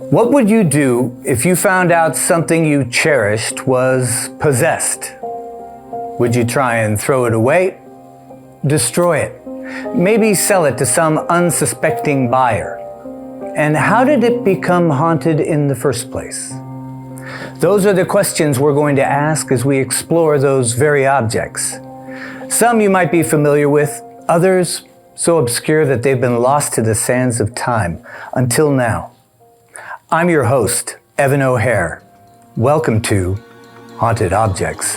What would you do if you found out something you cherished was possessed? Would you try and throw it away? Destroy it? Maybe sell it to some unsuspecting buyer? And how did it become haunted in the first place? Those are the questions we're going to ask as we explore those very objects. Some you might be familiar with, others so obscure that they've been lost to the sands of time until now. I'm your host, Evan O'Hare. Welcome to Haunted Objects.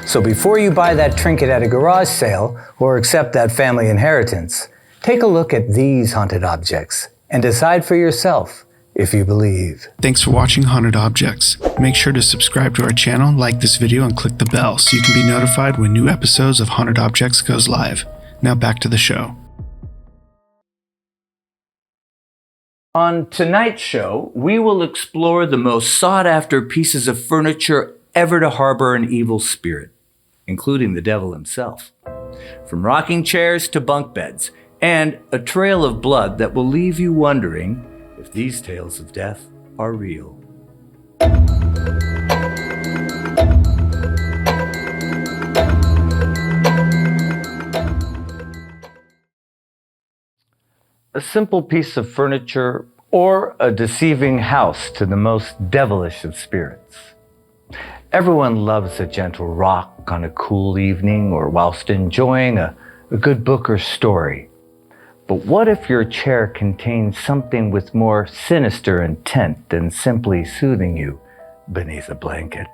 So before you buy that trinket at a garage sale or accept that family inheritance, take a look at these haunted objects and decide for yourself if you believe. Thanks for watching Haunted Objects. Make sure to subscribe to our channel, like this video, and click the bell so you can be notified when new episodes of Haunted Objects goes live. Now back to the show. On tonight's show, we will explore the most sought-after pieces of furniture ever to harbor an evil spirit, including the devil himself. From rocking chairs to bunk beds, and a trail of blood that will leave you wondering if these tales of death are real. A simple piece of furniture or a deceiving house to the most devilish of spirits. Everyone loves a gentle rock on a cool evening or whilst enjoying a good book or story. But what if your chair contains something with more sinister intent than simply soothing you beneath a blanket?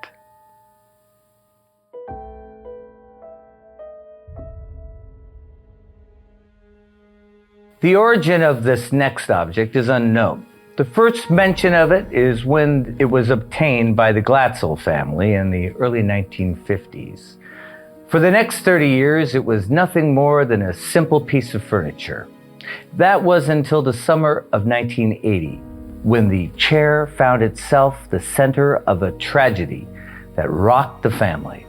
The origin of this next object is unknown. The first mention of it is when it was obtained by the Glatzel family in the early 1950s. For the next 30 years, it was nothing more than a simple piece of furniture. That was until the summer of 1980, when the chair found itself the center of a tragedy that rocked the family.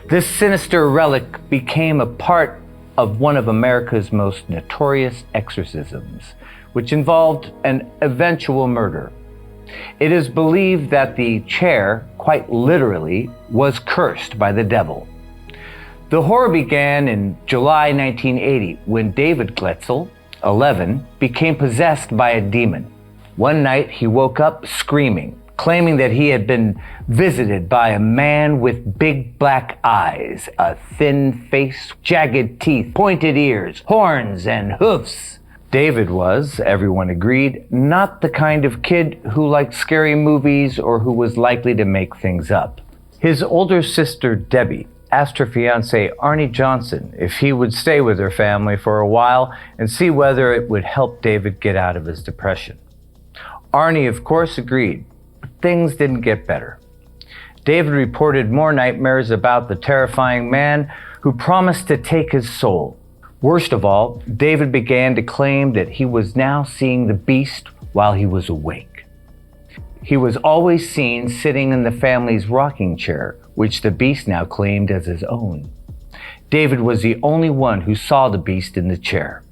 This sinister relic became a part of one of America's most notorious exorcisms, which involved an eventual murder. It is believed that the chair, quite literally, was cursed by the devil. The horror began in July 1980 when David Glatzel, 11, became possessed by a demon. One night he woke up screaming, claiming that he had been visited by a man with big black eyes, a thin face, jagged teeth, pointed ears, horns, and hoofs. David was, everyone agreed, not the kind of kid who liked scary movies or who was likely to make things up. His older sister, Debbie, asked her fiancé, Arnie Johnson, if he would stay with her family for a while and see whether it would help David get out of his depression. Arnie, of course, agreed, but things didn't get better. David reported more nightmares about the terrifying man who promised to take his soul. Worst of all, David began to claim that he was now seeing the beast while he was awake. He was always seen sitting in the family's rocking chair, which the beast now claimed as his own. David was the only one who saw the beast in the chair,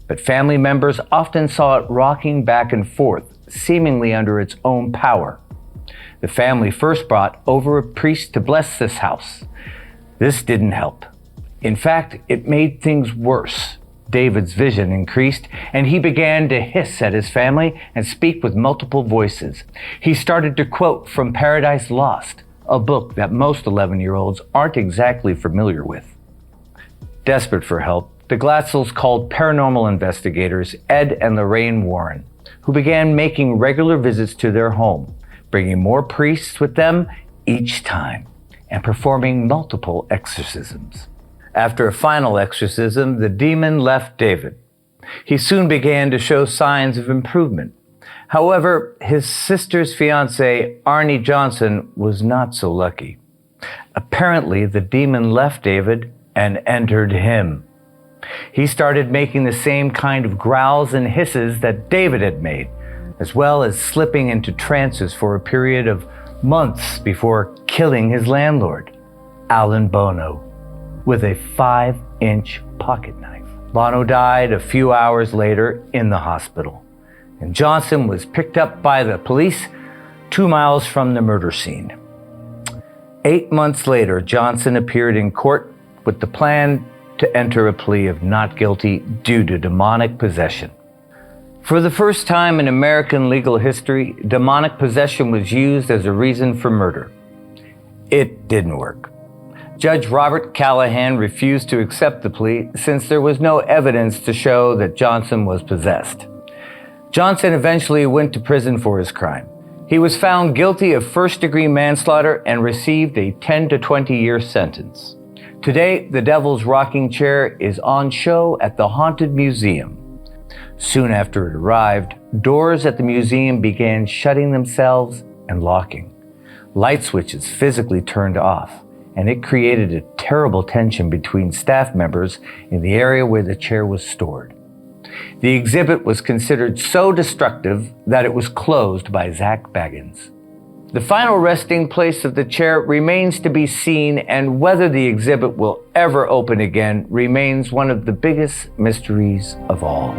but family members often saw it rocking back and forth, seemingly under its own power. The family first brought over a priest to bless this house. This didn't help. In fact, it made things worse. David's vision increased, and he began to hiss at his family and speak with multiple voices. He started to quote from Paradise Lost, a book that most 11-year-olds aren't exactly familiar with. Desperate for help, the Glatzels called paranormal investigators Ed and Lorraine Warren, who began making regular visits to their home, bringing more priests with them each time, and performing multiple exorcisms. After a final exorcism, the demon left David. He soon began to show signs of improvement. However, his sister's fiancé, Arnie Johnson, was not so lucky. Apparently, the demon left David and entered him. He started making the same kind of growls and hisses that David had made, as well as slipping into trances for a period of months before killing his landlord, Alan Bono, with a 5-inch pocket knife. Bono died a few hours later in the hospital, and Johnson was picked up by the police 2 miles from the murder scene. 8 months later, Johnson appeared in court with the plan to enter a plea of not guilty due to demonic possession. For the first time in American legal history, demonic possession was used as a reason for murder. It didn't work. Judge Robert Callahan refused to accept the plea since there was no evidence to show that Johnson was possessed. Johnson eventually went to prison for his crime. He was found guilty of first-degree manslaughter and received a 10 to 20-year sentence. Today, the Devil's Rocking Chair is on show at the Haunted Museum. Soon after it arrived, doors at the museum began shutting themselves and locking. Light switches physically turned off, and it created a terrible tension between staff members in the area where the chair was stored. The exhibit was considered so destructive that it was closed by Zach Baggins. The final resting place of the chair remains to be seen, and whether the exhibit will ever open again remains one of the biggest mysteries of all.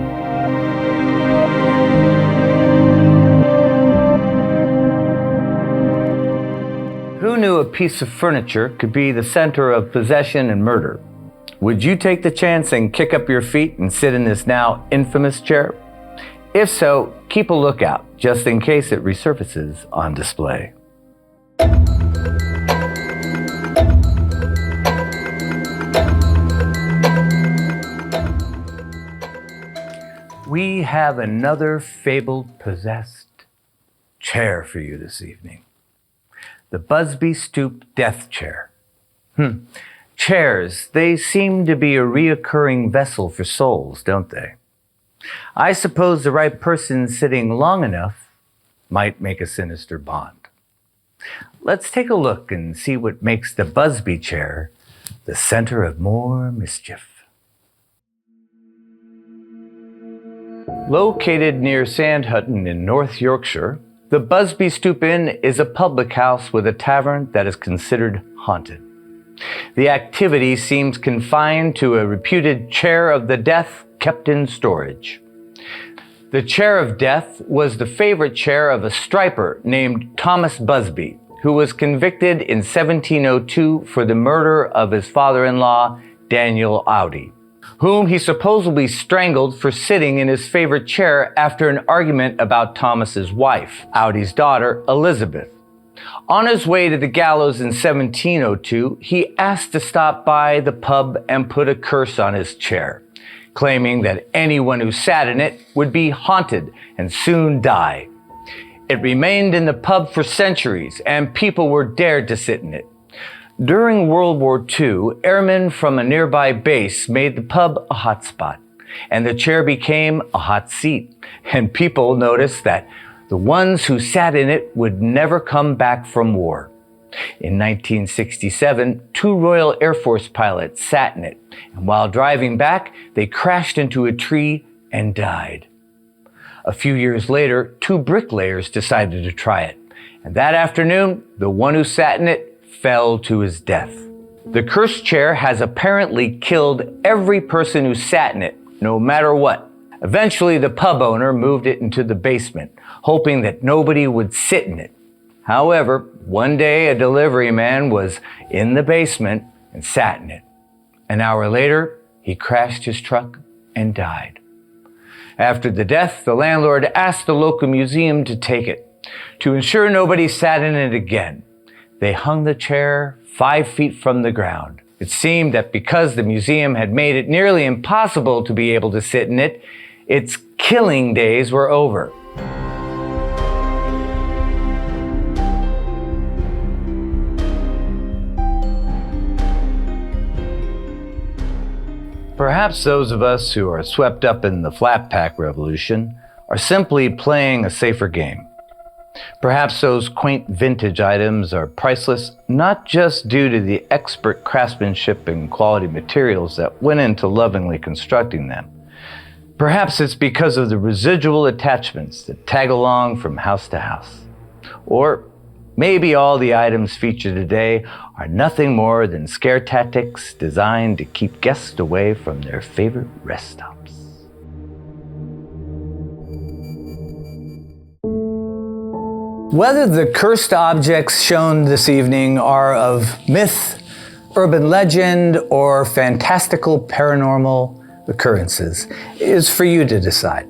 Who knew a piece of furniture could be the center of possession and murder? Would you take the chance and kick up your feet and sit in this now infamous chair? If so, keep a lookout, just in case it resurfaces on display. We have another fabled possessed chair for you this evening. The Busby Stoop Death Chair. Chairs, they seem to be a reoccurring vessel for souls, don't they? I suppose the right person sitting long enough might make a sinister bond. Let's take a look and see what makes the Busby Chair the center of more mischief. Located near Sandhutton in North Yorkshire, the Busby Stoop Inn is a public house with a tavern that is considered haunted. The activity seems confined to a reputed chair of the death kept in storage. The chair of death was the favorite chair of a striper named Thomas Busby, who was convicted in 1702 for the murder of his father-in-law, Daniel Audi, whom he supposedly strangled for sitting in his favorite chair after an argument about Thomas's wife, Audi's daughter, Elizabeth. On his way to the gallows in 1702, he asked to stop by the pub and put a curse on his chair, claiming that anyone who sat in it would be haunted and soon die. It remained in the pub for centuries, and people were dared to sit in it. During World War II, airmen from a nearby base made the pub a hot spot, and the chair became a hot seat, and people noticed that the ones who sat in it would never come back from war. In 1967, 2 Royal Air Force pilots sat in it, and while driving back, they crashed into a tree and died. A few years later, 2 bricklayers decided to try it, and that afternoon, the one who sat in it fell to his death. The cursed chair has apparently killed every person who sat in it, no matter what. Eventually, the pub owner moved it into the basement, hoping that nobody would sit in it. However, one day a delivery man was in the basement and sat in it. An hour later, he crashed his truck and died. After the death, the landlord asked the local museum to take it. To ensure nobody sat in it again, they hung the chair 5 feet from the ground. It seemed that because the museum had made it nearly impossible to be able to sit in it, its killing days were over. Perhaps those of us who are swept up in the flat pack revolution are simply playing a safer game. Perhaps those quaint vintage items are priceless not just due to the expert craftsmanship and quality materials that went into lovingly constructing them. Perhaps it's because of the residual attachments that tag along from house to house. Or Maybe all the items featured today are nothing more than scare tactics designed to keep guests away from their favorite rest stops. Whether the cursed objects shown this evening are of myth, urban legend, or fantastical paranormal occurrences is for you to decide.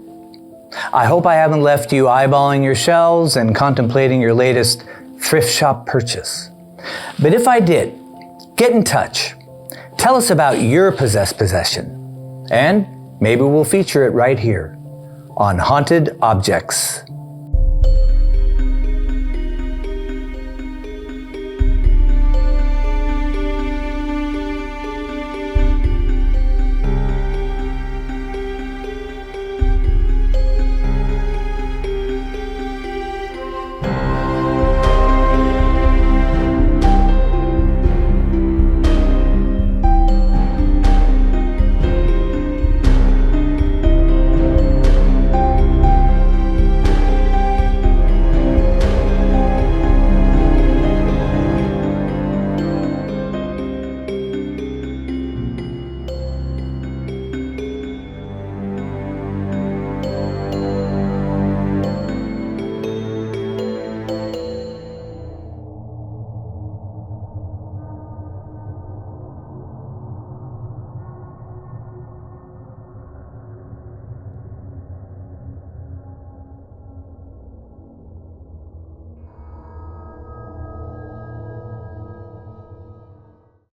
I hope I haven't left you eyeballing your shelves and contemplating your latest thrift shop purchase. But if I did, get in touch. Tell us about your possessed possession, and maybe we'll feature it right here on Haunted Objects.